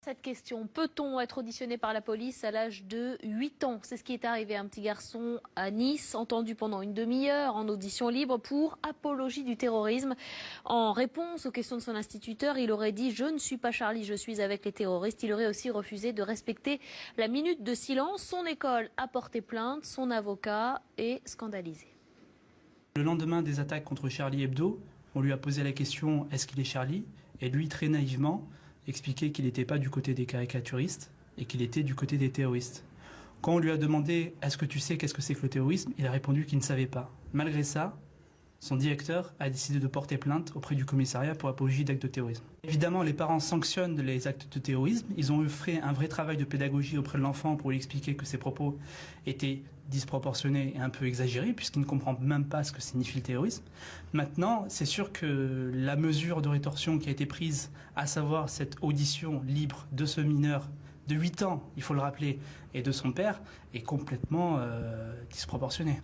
Cette question, peut-on être auditionné par la police à l'âge de 8 ans? C'est ce qui est arrivé à un petit garçon à Nice, entendu pendant une demi-heure en audition libre pour apologie du terrorisme. En réponse aux questions de son instituteur, il aurait dit « Je ne suis pas Charlie, je suis avec les terroristes ». Il aurait aussi refusé de respecter la minute de silence. Son école a porté plainte, son avocat est scandalisé. Le lendemain des attaques contre Charlie Hebdo, on lui a posé la question « Est-ce qu'il est Charlie ?» Et lui, très naïvement, expliquait qu'il n'était pas du côté des caricaturistes et qu'il était du côté des terroristes. Quand on lui a demandé « Est-ce que tu sais qu'est-ce que c'est que le terrorisme ?», il a répondu qu'il ne savait pas. Malgré ça, son directeur a décidé de porter plainte auprès du commissariat pour apologie d'actes de terrorisme. Évidemment, les parents sanctionnent les actes de terrorisme. Ils ont fait un vrai travail de pédagogie auprès de l'enfant pour lui expliquer que ses propos étaient disproportionnés et un peu exagérés, puisqu'il ne comprend même pas ce que signifie le terrorisme. Maintenant, c'est sûr que la mesure de rétorsion qui a été prise, à savoir cette audition libre de ce mineur de 8 ans, il faut le rappeler, et de son père, est complètement disproportionnée.